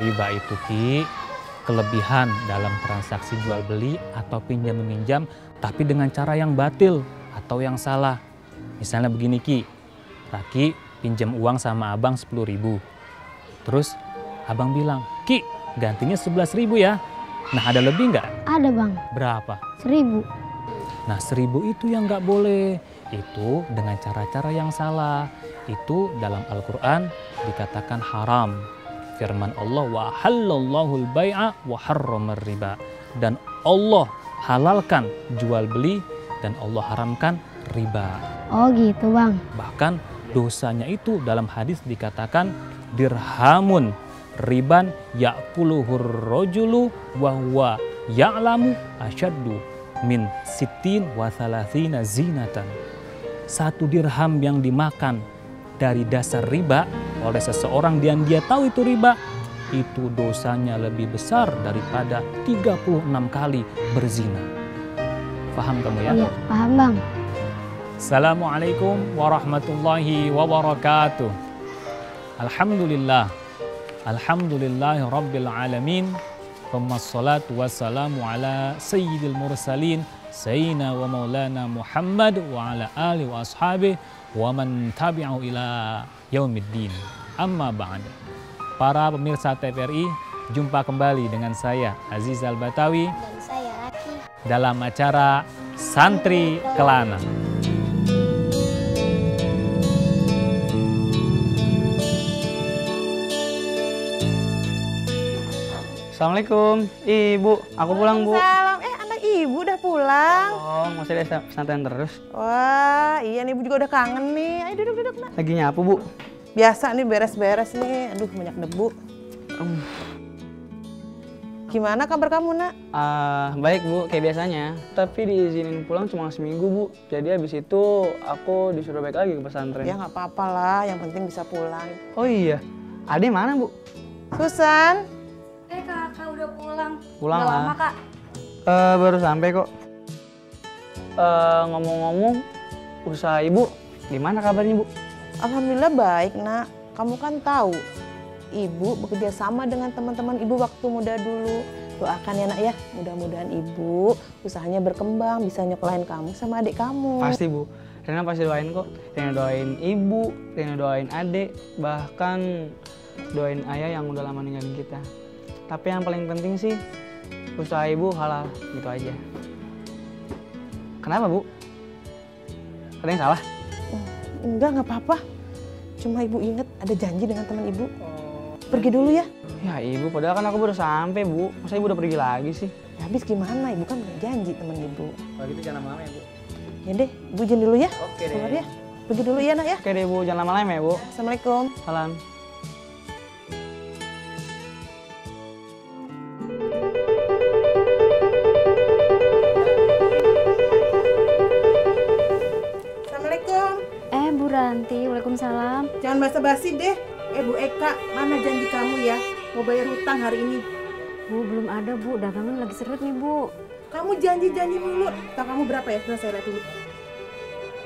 Riba itu Ki, kelebihan dalam transaksi jual beli atau pinjam meminjam tapi dengan cara yang batil atau yang salah. Misalnya begini Ki, Raki pinjam uang sama abang 10.000. Terus abang bilang, Ki gantinya 11.000 ya. Nah ada lebih nggak? Ada bang. Berapa? 1.000. Nah 1.000 itu yang nggak boleh. Itu dengan cara-cara yang salah. Itu dalam Al-Quran dikatakan haram. Firman Allah, wa halallahu al-bai'a wa harramar riba. Dan Allah halalkan jual beli dan Allah haramkan riba. Oh gitu bang. Bahkan dosanya itu dalam hadis dikatakan dirhamun riban ya'kuluhur rajulu wa huwa ya'lamu asyaddu min sittin wa thalathina zinatan. 1 dirham yang dimakan dari dasar riba oleh seseorang dan dia tahu itu riba, itu dosanya lebih besar daripada 36 kali berzina. Paham kamu ya? Iya, paham bang. Assalamualaikum warahmatullahi wabarakatuh. Alhamdulillah. Alhamdulillahi rabbil alamin. Wassalatu wassalamu ala sayyidil mursalin sayyidina wa maulana Muhammad wa ala alihi wa ashabihi wa man tabi'ahu ila yaumiddin. Amma ba'd. Para pemirsa TVRI, jumpa kembali dengan saya Aziz Al-Batawi Dan saya Raki. dalam acara Santri Kelana. Assalamualaikum, Ibu. Aku pulang, Bu. Salam. Anak ibu udah pulang. Oh, masih ada pesantren terus. Wah, iya nih ibu juga udah kangen nih. Ayo duduk, nak. Lagi nyapu, Bu. Biasa nih beres-beres nih. Aduh, banyak debu. Gimana kabar kamu, nak? Baik, Bu, kayak biasanya. Tapi diizinin pulang cuma seminggu, Bu. Jadi habis itu aku disuruh balik lagi ke pesantren. Ya nggak apa-apa lah, yang penting bisa pulang. Oh iya, Ade mana, Bu? Susan, Kakak udah pulang. Pulang Udah lah. lama kak. Baru sampai kok. Ngomong-ngomong, usaha Ibu gimana kabarnya, Bu? alhamdulillah baik, nak. Kamu kan tahu, ibu bekerja sama dengan teman-teman ibu waktu muda dulu. Doakan ya, nak ya. Mudah-mudahan ibu usahanya berkembang, bisa nyekolahin kamu sama adik kamu. Pasti, Bu. Rena pasti doain kok. Rena doain Ibu, Rena doain Ade, bahkan doain Ayah yang udah lama ninggalin kita. Tapi yang paling penting sih, usaha Ibu halal, gitu aja. Kenapa, Bu? Ada yang salah? Enggak, nggak apa-apa. Cuma ibu inget ada janji dengan teman ibu. Pergi dulu ya. Ya Ibu, padahal kan aku baru sampai, Bu. Masa Ibu udah pergi lagi sih? Ya, habis gimana? Ibu kan punya janji teman ibu. Kalau gitu jangan lama-lama ya, Bu. Ya deh, ibu izin dulu ya. Oke deh. Keluar ya. Pergi dulu ya, nak ya. Oke deh, Bu. Jangan lama-lama ya, Bu. Assalamualaikum. Salam. Assalamualaikum. Bu Ranti, waalaikumsalam. Jangan basa-basi deh. Bu Eka, mana janji kamu ya? Mau bayar hutang hari ini. Bu, belum ada Bu, dagangan lagi seret nih Bu. Kamu janji-janji mulu. Hutang kamu berapa ya? Sudah saya lihat dulu.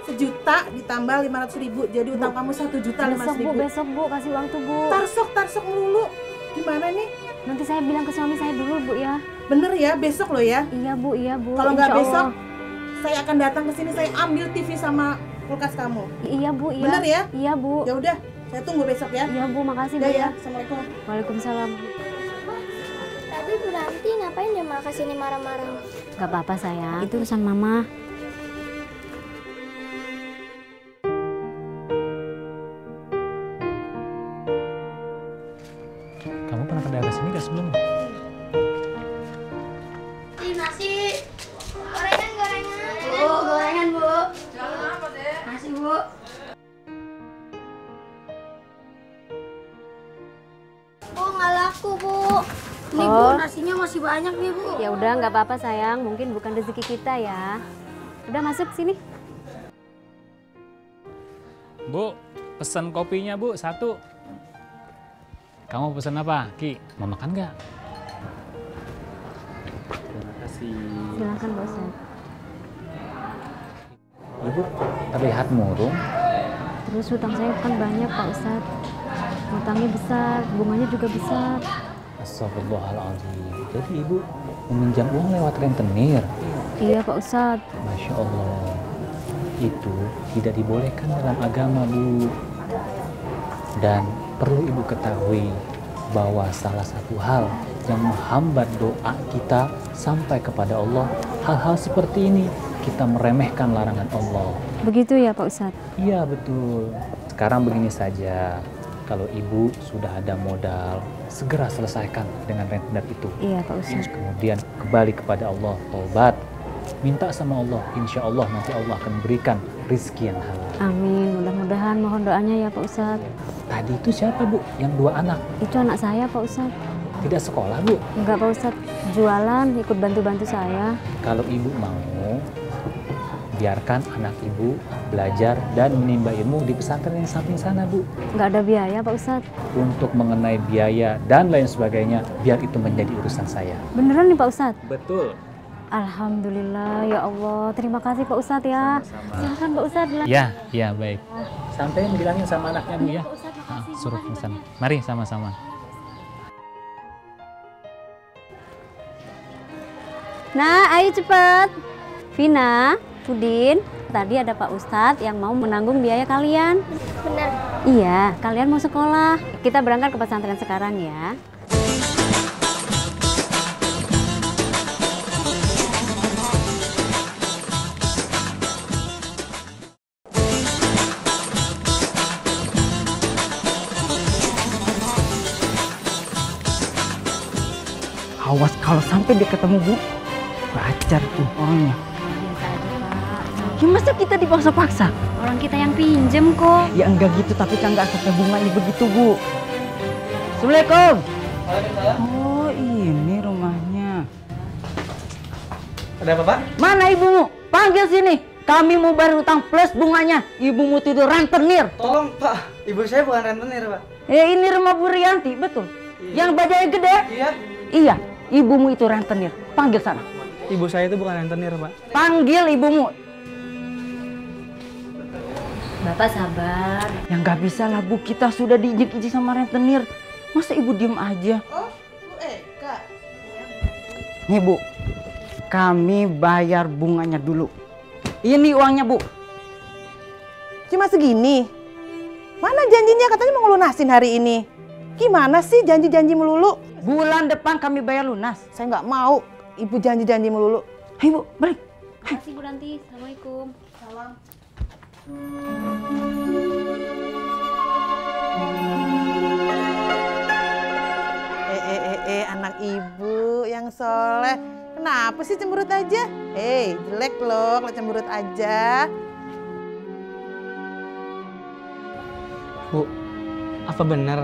1 juta ditambah 500.000. Jadi hutang kamu 1.500.000. Besok Bu, kasih uang tuh Bu. Tarsok melulu. Gimana nih? Nanti saya bilang ke suami saya dulu Bu ya. Bener ya, besok loh ya. Iya Bu. Kalau nggak Insya besok, Allah. saya akan datang ke sini. Saya ambil TV sama kulkas kamu. Iya Bu, iya. Bener ya? Iya Bu. Ya udah, saya tunggu besok ya. Iya Bu, makasih Bu Ya ya. ya. Assalamualaikum. Waalaikumsalam. Tadi Bu Ranti ngapain dia malah kesini marah-marah? Gak apa-apa sayang, itu urusan mama. Kamu pernah ke daerah sini gak sebelumnya? Nasi, gorengan. Bu, gorengan Bu. Jangan apa deh? Nasi Bu. Bu, nggak laku Bu. Nih Bu, nasinya masih banyak nih Bu. Ya udah, nggak apa-apa sayang, mungkin bukan rezeki kita ya. Udah masuk sini. Bu, pesan kopinya Bu, 1. Kamu pesan apa, Ki? Mau makan nggak? Terima kasih. Silakan Pak Ustadz. Ibu terlihat murung. Terus hutang saya kan banyak Pak Ustadz. Hutangnya besar, bunganya juga besar. Astagfirullahaladzim. Jadi ibu meminjam uang lewat rentenir? Iya Pak Ustadz. Masya Allah. Itu tidak dibolehkan dalam agama, Bu. Dan perlu ibu ketahui bahwa salah satu hal yang menghambat doa kita sampai kepada Allah, hal-hal seperti ini, kita meremehkan larangan Allah. Begitu ya Pak Ustadz? Iya betul. Sekarang begini saja, kalau ibu sudah ada modal, segera selesaikan dengan rentenir itu. Iya Pak Ustadz. Kemudian kembali kepada Allah, taubat, minta sama Allah, insya Allah nanti Allah akan berikan rizki yang halal. Amin, mudah-mudahan mohon doanya ya Pak Ustadz. Tadi itu siapa Bu? Yang 2 anak? Itu anak saya Pak Ustadz. Tidak sekolah Bu? Enggak Pak Ustadz, jualan, ikut bantu-bantu saya. Kalau ibu mau, biarkan anak ibu belajar dan menimba ilmu di pesantren yang samping sana Bu. Enggak ada biaya Pak Ustadz. Untuk mengenai biaya dan lain sebagainya, biar itu menjadi urusan saya. Beneran nih Pak Ustadz? Betul. Alhamdulillah ya Allah, terima kasih Pak Ustadz ya. Silakan Pak Ustadz. Ya baik. Sampai bilangin sama anaknya Bu ya. Pak Ustadz, makasih. Suruh ke sana. Mari sama-sama. Nah, ayo cepet. Vina, Udin, tadi ada Pak Ustadz yang mau menanggung biaya kalian. Benar. Iya, kalian mau sekolah. Kita berangkat ke pesantren sekarang ya. Awas kalau sampai dia ketemu Bu, pacar tuh orangnya. Biasa aja Pak. Ya masa kita dipaksa-paksa? Orang kita yang pinjem kok. Ya enggak gitu, tapi kan enggak sampai bunganya begitu Bu. Assalamualaikum. Oh ini rumahnya. Ada apa Pak? Mana ibumu? Panggil sini. Kami mau bayar utang plus bunganya. Ibumu tidur rentenir. Tolong Pak, ibu saya bukan rentenir Pak. Ini rumah Bu Rianti, betul? Yang bajanya gede? Iya. Iya, ibumu itu rentenir. Panggil sana. Ibu saya itu bukan rentenir Pak. Panggil ibumu. Bapak sabar. Ya nggak bisa lah Bu, kita sudah diijik-ijik sama rentenir. Masa ibu diem aja? Oh, Bu Eka. Nih Bu, kami bayar bunganya dulu. Ini uangnya Bu. Cuma segini? Mana janjinya katanya mau ngelunasin hari ini? Gimana sih janji-janji melulu? Bulan depan kami bayar lunas. Saya nggak mau ibu janji-janji melulu. Hei Bu, balik. Terima kasih Bu Ranti. Assalamualaikum. Salam. Anak ibu yang soleh. Kenapa sih cemberut aja? Jelek loh kalau cemberut aja. Bu, apa benar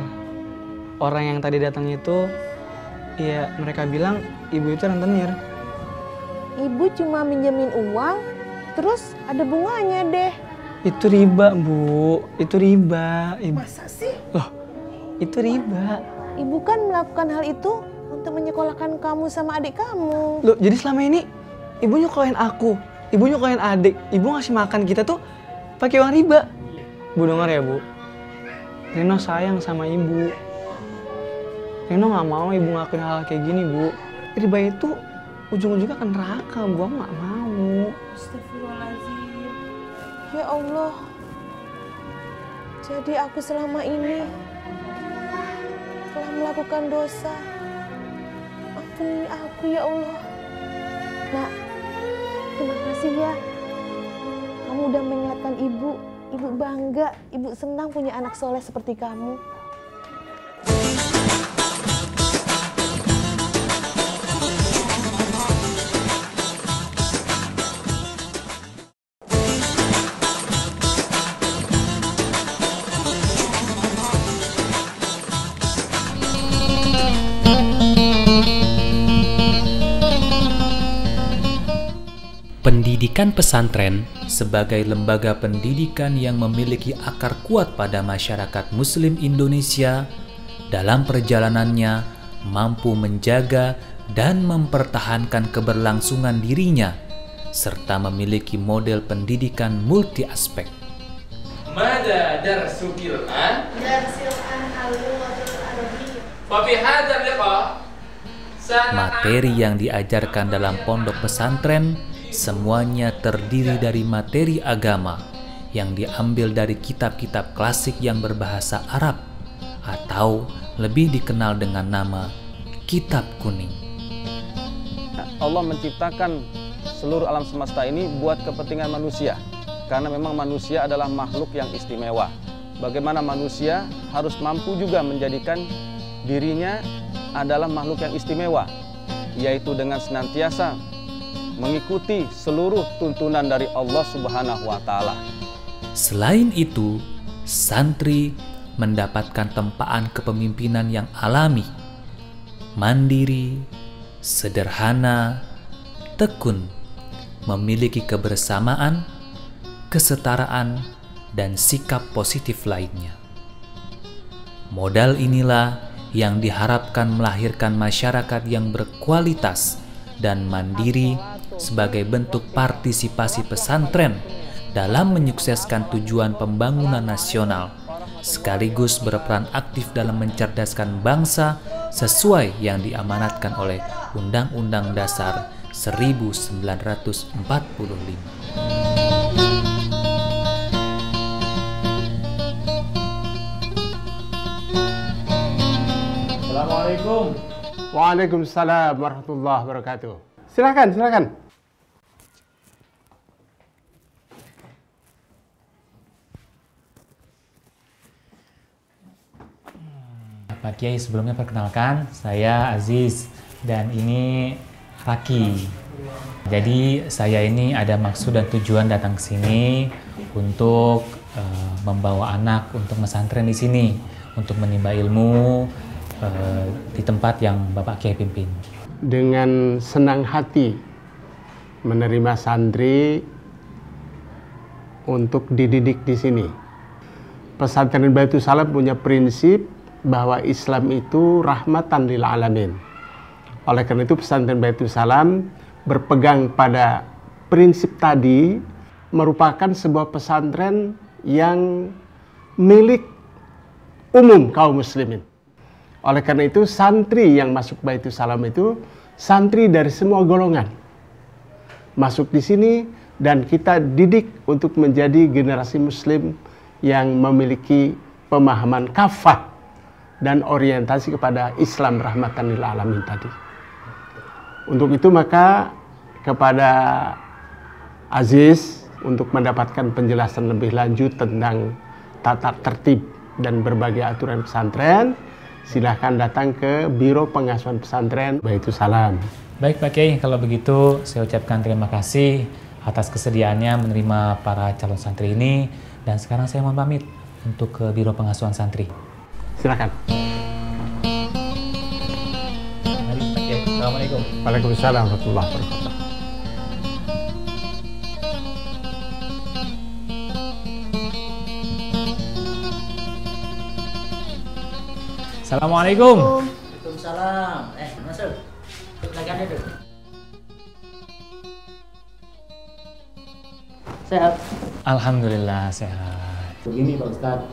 orang yang tadi datang itu, ya mereka bilang ibu itu rentenir? Ibu cuma minjemin uang, terus ada bunganya deh. Itu riba Bu, itu riba. Masa sih? Loh, itu riba. Ibu kan melakukan hal itu untuk menyekolahkan kamu sama adik kamu. Loh, jadi selama ini ibu nyokolain aku, ibu nyokolain adik, ibu ngasih makan kita tuh pakai uang riba. Bu dengar ya Bu, Rino sayang sama ibu. Rino nggak mau ibu ngelakuin hal kayak gini Bu. Riba itu ujung-ujungnya ke neraka Bu, aku nggak mau. Astagfirullahaladzim. Ya Allah. Jadi aku selama ini telah melakukan dosa. Ampuni aku ya Allah. Nak, terima kasih ya. Kamu udah mengingatkan ibu. Ibu bangga, ibu senang punya anak soleh seperti kamu. Pendidikan pesantren sebagai lembaga pendidikan yang memiliki akar kuat pada masyarakat Muslim Indonesia dalam perjalanannya mampu menjaga dan mempertahankan keberlangsungan dirinya serta memiliki model pendidikan multi aspek. Mada darsul Qur'an? Darsil an al-lughatul arabiyyah. Materi yang diajarkan dalam pondok pesantren semuanya terdiri dari materi agama yang diambil dari kitab-kitab klasik yang berbahasa Arab atau lebih dikenal dengan nama Kitab Kuning. Allah menciptakan seluruh alam semesta ini buat kepentingan manusia, karena memang manusia adalah makhluk yang istimewa. Bagaimana manusia harus mampu juga menjadikan dirinya adalah makhluk yang istimewa, yaitu dengan senantiasa mengikuti seluruh tuntunan dari Allah Subhanahu wa Ta'ala. Selain itu, santri mendapatkan tempaan kepemimpinan yang alami, mandiri, sederhana, tekun, memiliki kebersamaan, kesetaraan, dan sikap positif lainnya. Modal inilah yang diharapkan melahirkan masyarakat yang berkualitas dan mandiri sebagai bentuk partisipasi pesantren dalam menyukseskan tujuan pembangunan nasional, sekaligus berperan aktif dalam mencerdaskan bangsa sesuai yang diamanatkan oleh Undang-Undang Dasar 1945. Assalamualaikum. Waalaikumsalam warahmatullahi wabarakatuh. Silakan, silakan. Pak Kiai, sebelumnya perkenalkan, saya Aziz dan ini Raki. Jadi saya ini ada maksud dan tujuan datang ke sini untuk membawa anak untuk pesantren di sini, untuk menimba ilmu di tempat yang Bapak Kiai pimpin. Dengan senang hati menerima santri untuk dididik di sini. Pesantren Baitul Salam punya prinsip bahwa Islam itu rahmatan lil alamin. Oleh karena itu pesantren Baitul Salam berpegang pada prinsip tadi, merupakan sebuah pesantren yang milik umum kaum muslimin. Oleh karena itu santri yang masuk Baitul Salam itu santri dari semua golongan masuk di sini, dan kita didik untuk menjadi generasi muslim yang memiliki pemahaman kafah dan orientasi kepada Islam rahmatan lil alamin tadi. Untuk itu maka kepada Aziz untuk mendapatkan penjelasan lebih lanjut tentang tata tertib dan berbagai aturan pesantren, silahkan datang ke Biro Pengasuhan Pesantren Baitul Salam. Baik Pak Kiai, kalau begitu saya ucapkan terima kasih atas kesediaannya menerima para calon santri ini, dan sekarang saya mohon pamit untuk ke Biro Pengasuhan Santri. Silakan. Mari Pak Kiai. Assalamualaikum. Waalaikumsalam warahmatullahi wabarakatuh. Assalamualaikum. Waalaikumsalam. Masuk. Silakan duduk. Sehat? Alhamdulillah sehat. Begini Pak Ustadz,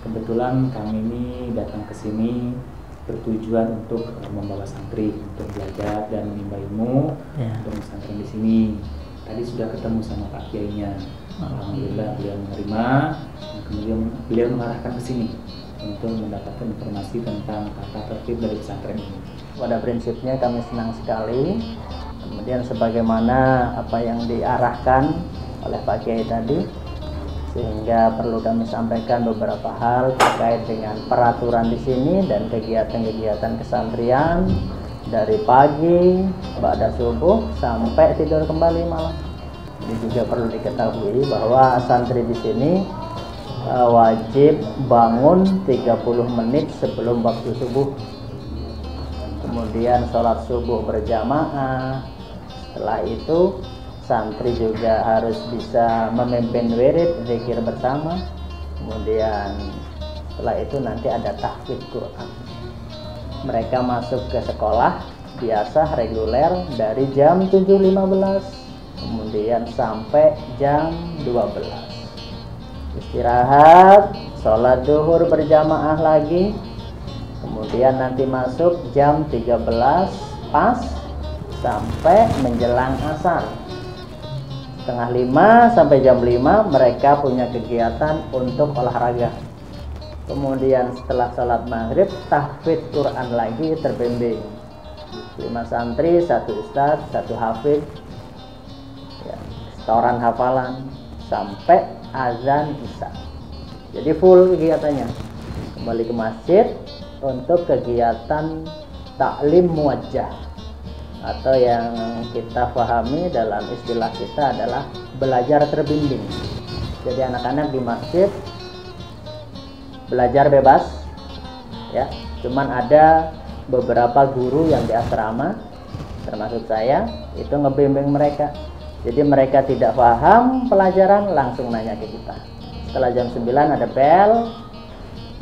kebetulan kami ini datang ke sini bertujuan untuk membawa santri untuk belajar dan menimba ilmu untuk pesantren di sini. Tadi sudah ketemu sama Pak Kiainya. Alhamdulillah beliau menerima, dan kemudian beliau mengarahkan ke sini untuk mendapatkan informasi tentang tata tertib dari pesantren ini. Pada prinsipnya kami senang sekali. Kemudian sebagaimana apa yang diarahkan oleh Pak Kiai tadi, sehingga perlu kami sampaikan beberapa hal terkait dengan peraturan di sini dan kegiatan-kegiatan kesantrian dari pagi, ba'da subuh sampai tidur kembali malam. Ini juga perlu diketahui bahwa santri di sini wajib bangun 30 menit sebelum waktu subuh. Kemudian sholat subuh berjamaah. Setelah itu santri juga harus bisa memimpin wirid, zikir bersama. Kemudian setelah itu nanti ada tahfidz Quran. Mereka masuk ke sekolah biasa reguler dari jam 7.15 kemudian sampai jam 12. Istirahat, sholat duhur berjamaah lagi, Kemudian nanti masuk jam 13 pas sampai menjelang asar. Setengah 5 sampai jam 5 mereka punya kegiatan untuk olahraga. Kemudian setelah sholat maghrib tahfidz Quran lagi terbimbing. 5 santri, 1 ustadz, 1 hafidz, ya, setoran hafalan sampai azan isya. Jadi full kegiatannya. Kembali ke masjid untuk kegiatan taklim muwajjah, atau yang kita pahami dalam istilah kita adalah belajar terbimbing. Jadi anak-anak di masjid belajar bebas, ya. Cuman ada beberapa guru yang di asrama, termasuk saya, itu ngebimbing mereka. Jadi mereka tidak paham pelajaran langsung nanya ke kita. Setelah jam 9 ada bel,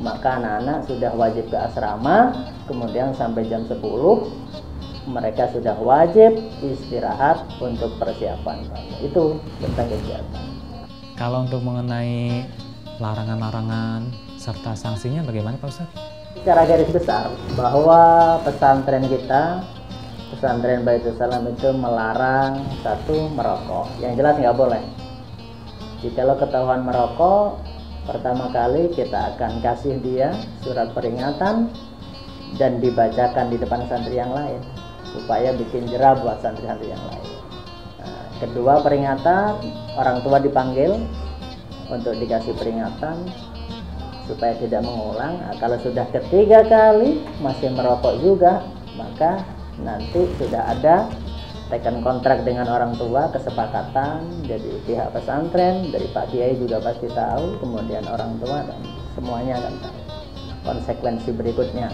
maka anak-anak sudah wajib ke asrama. Kemudian sampai jam 10 mereka sudah wajib istirahat untuk persiapan. Itu tentang kegiatan. Kalau untuk mengenai larangan-larangan serta sanksinya bagaimana Pak Ustadz? Secara garis besar bahwa pesantren kita, pesantren Baitul Salam itu melarang satu merokok. Yang jelas nggak boleh. Jikalau ketahuan merokok, pertama kali kita akan kasih dia surat peringatan dan dibacakan di depan santri yang lain supaya bikin jerah buat santri-santri yang lain. Nah, kedua peringatan, orang tua dipanggil untuk dikasih peringatan supaya tidak mengulang. Nah, kalau sudah ketiga kali masih merokok juga, maka nanti sudah ada tekan kontrak dengan orang tua, kesepakatan dari pihak pesantren, dari Pak Kiai juga pasti tahu, kemudian orang tua, dan semuanya akan tahu konsekuensi berikutnya.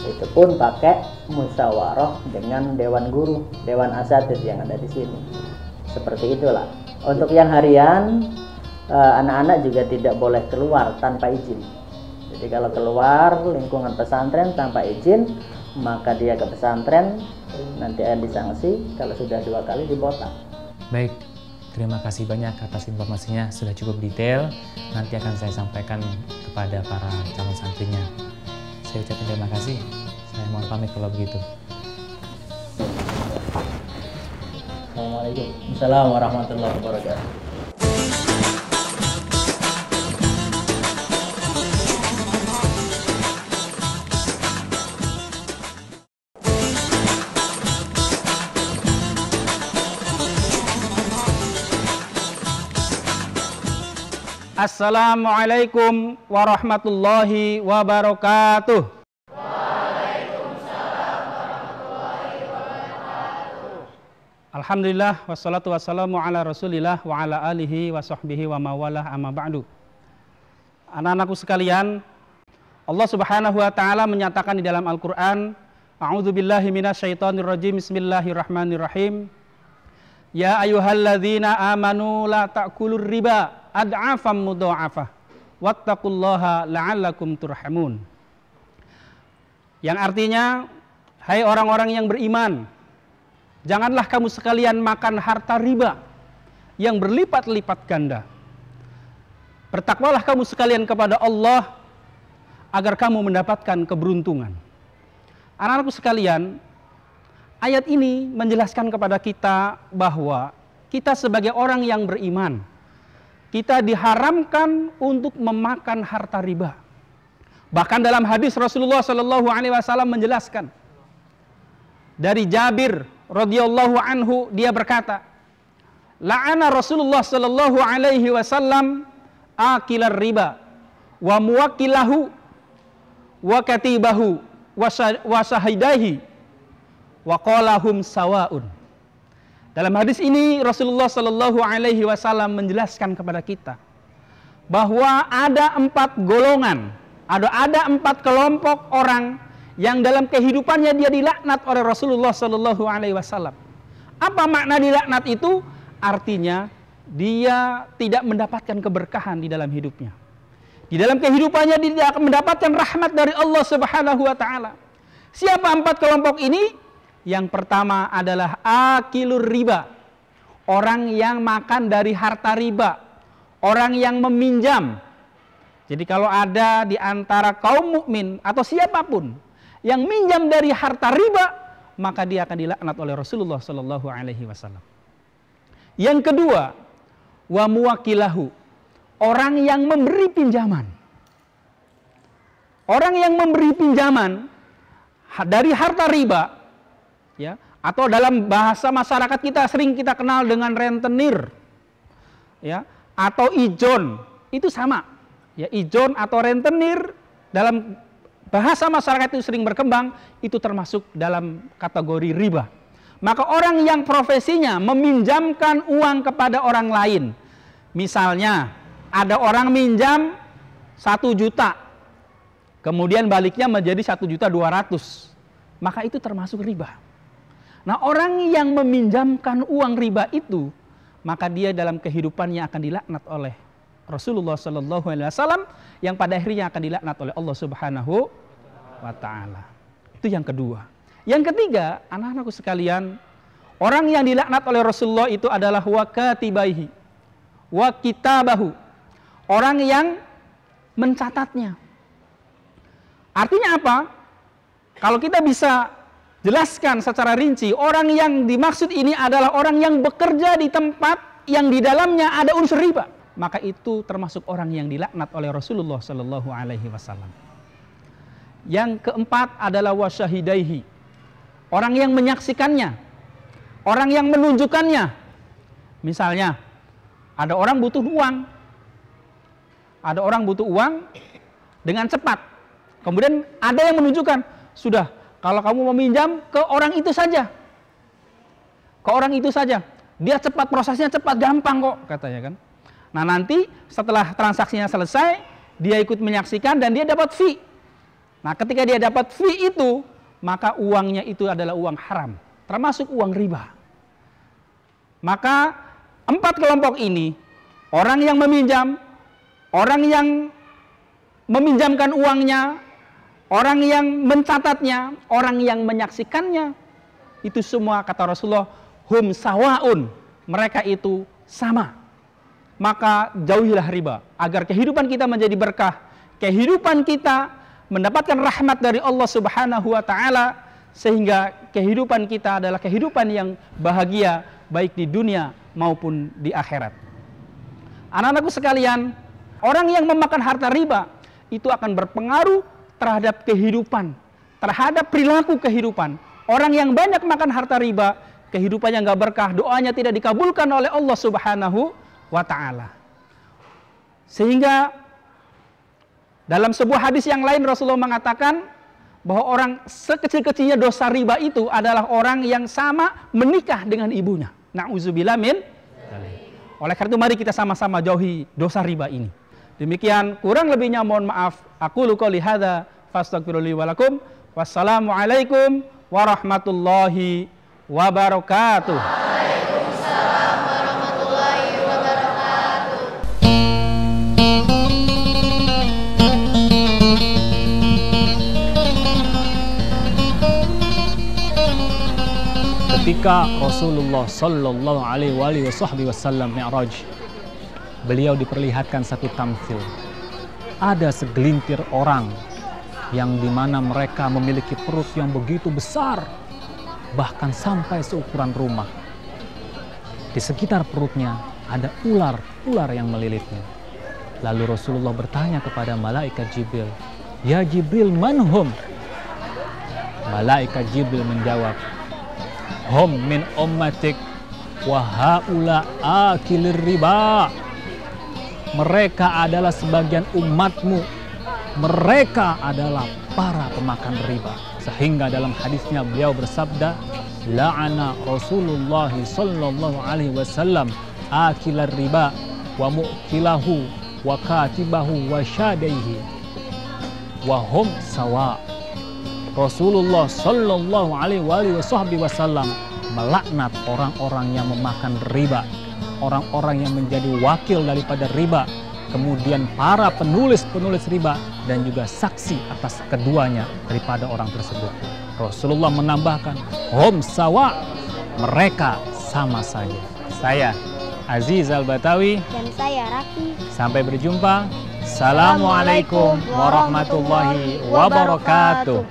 Itu pun pakai musyawarah dengan dewan guru, dewan asatidz yang ada di sini. Seperti itulah. Untuk yang harian, anak-anak juga tidak boleh keluar tanpa izin. Jadi kalau keluar lingkungan pesantren tanpa izin, maka dia ke pesantren nanti akan disanksi. Kalau sudah 2 kali dibotak. Baik, terima kasih banyak atas informasinya, sudah cukup detail. Nanti akan saya sampaikan kepada para calon santrinya. Saya ucapkan terima kasih. Saya mohon pamit kalau begitu. Assalamualaikum. Assalamualaikum warahmatullahi wabarakatuh. Assalamualaikum warahmatullahi wabarakatuh. Alhamdulillah wassalatu wassalamu ala rasulillah wa ala alihi wa sahbihi wa mawalah amma ba'du. Anak-anakku sekalian, Allah subhanahu wa ta'ala menyatakan di dalam Al-Quran, A'udzubillahi minasyaitonirrajim, bismillahirrahmanirrahim. Ya ayyuhalladzina amanu la ta'kulur riba ad'afam mudha'afah wattaqullaha la'allakum turhamun. Yang artinya, hai orang-orang yang beriman, janganlah kamu sekalian makan harta riba yang berlipat-lipat ganda. Bertakwalah kamu sekalian kepada Allah agar kamu mendapatkan keberuntungan. Anak-anakku sekalian, ayat ini menjelaskan kepada kita bahwa kita sebagai orang yang beriman, kita diharamkan untuk memakan harta riba. Bahkan dalam hadis Rasulullah SAW menjelaskan, dari Jabir radhiyallahu anhu, dia berkata, la'ana Rasulullah sallallahu alaihi wasallam akilar riba wa muwakkilahu wa katibahu wa syahidahi wa qalahum sawaun. Dalam hadis ini Rasulullah sallallahu alaihi wasallam menjelaskan kepada kita bahwa ada 4 golongan, ada 4 kelompok orang yang dalam kehidupannya dia dilaknat oleh Rasulullah sallallahu alaihi wasallam. Apa makna dilaknat itu? Artinya dia tidak mendapatkan keberkahan di dalam hidupnya. Di dalam kehidupannya dia tidak mendapatkan rahmat dari Allah Subhanahu wa taala. Siapa 4 kelompok ini? Yang pertama adalah akilur riba, orang yang makan dari harta riba, orang yang meminjam, Jadi kalau ada di antara kaum mukmin atau siapapun yang minjam dari harta riba, maka dia akan dilaknat oleh Rasulullah Shallallahu Alaihi Wasallam. Yang kedua, wa muwakilahu, orang yang memberi pinjaman. Orang yang memberi pinjaman dari harta riba, ya, atau dalam bahasa masyarakat kita sering kita kenal dengan rentenir, ya, atau ijon, itu sama. Ya, ijon atau rentenir dalam bahasa masyarakat itu sering berkembang, itu termasuk dalam kategori riba. Maka orang yang profesinya meminjamkan uang kepada orang lain, misalnya ada orang minjam 1 juta, kemudian baliknya menjadi 1.200.000, maka itu termasuk riba. Nah, orang yang meminjamkan uang riba itu, maka dia dalam kehidupannya akan dilaknat oleh Rasulullah Shallallahu Alaihi Wasallam, yang pada akhirnya akan dilaknat oleh Allah Subhanahu wa Ta'ala. Itu yang kedua. Yang ketiga, anak-anakku sekalian, orang yang dilaknat oleh Rasulullah itu adalah wa katibaihi wa kitabahu, orang yang mencatatnya. Artinya apa? Kalau kita bisa jelaskan secara rinci, orang yang dimaksud ini adalah orang yang bekerja di tempat yang di dalamnya ada unsur riba, maka itu termasuk orang yang dilaknat oleh Rasulullah Shallallahu Alaihi Wasallam. Yang keempat adalah wasyahidaihi, orang yang menyaksikannya, orang yang menunjukkannya. Misalnya, ada orang butuh uang dengan cepat, kemudian ada yang menunjukkan, sudah, kalau kamu meminjam ke orang itu saja, dia cepat, prosesnya cepat, gampang kok, katanya kan. Nah, nanti setelah transaksinya selesai, dia ikut menyaksikan dan dia dapat fee. Nah, ketika dia dapat fee itu, maka uangnya itu adalah uang haram, termasuk uang riba. Maka 4 kelompok ini, orang yang meminjam, orang yang meminjamkan uangnya, orang yang mencatatnya, orang yang menyaksikannya, itu semua kata Rasulullah, hum sawaun, mereka itu sama. Maka jauhilah riba, agar kehidupan kita menjadi berkah, kehidupan kita mendapatkan rahmat dari Allah Subhanahu wa Ta'ala, sehingga kehidupan kita adalah kehidupan yang bahagia, baik di dunia maupun di akhirat. Anak-anakku sekalian, orang yang memakan harta riba itu akan berpengaruh terhadap kehidupan, terhadap perilaku kehidupan. Orang yang banyak makan harta riba, kehidupannya nggak berkah, doanya tidak dikabulkan oleh Allah Subhanahu wa Ta'ala. Sehingga dalam sebuah hadis yang lain Rasulullah mengatakan bahwa orang sekecil-kecilnya dosa riba itu adalah orang yang sama menikah dengan ibunya. Na'udzubillah min. Oleh karena itu mari kita sama-sama jauhi dosa riba ini. Demikian, kurang lebihnya mohon maaf. Aqulu qouli hadza fastaghfiru li wa lakum. Wassalamualaikum warahmatullahi wabarakatuh. Waalaikumsalam warahmatullahi wabarakatuh. Ketika Rasulullah Sallallahu Alaihi Wasallam Mi'raj, beliau diperlihatkan satu tamsil. Ada segelintir orang yang dimana mereka memiliki perut yang begitu besar, bahkan sampai seukuran rumah. Di sekitar perutnya ada ular yang melilitnya. Lalu Rasulullah bertanya kepada malaikat Jibril, "Ya Jibril, manhum?" Malaikat Jibril menjawab, "Hum min ummatik wa haula akilir riba." Mereka adalah sebagian umatmu, mereka adalah para pemakan riba. Sehingga dalam hadisnya beliau bersabda, la'ana Rasulullah sallallahu alaihi wasallam akilar riba wa mu'kilahu wa katibahu wa syadaihi wa hum sawa. Rasulullah sallallahu alaihi wasallam melaknat orang-orang yang memakan riba, orang-orang yang menjadi wakil daripada riba, kemudian para penulis riba, dan juga saksi atas keduanya daripada orang tersebut. Rasulullah menambahkan, hum sawa, mereka sama saja. Saya Aziz Al-Batawi, dan saya Raki. sampai berjumpa Assalamualaikum warahmatullahi wabarakatuh.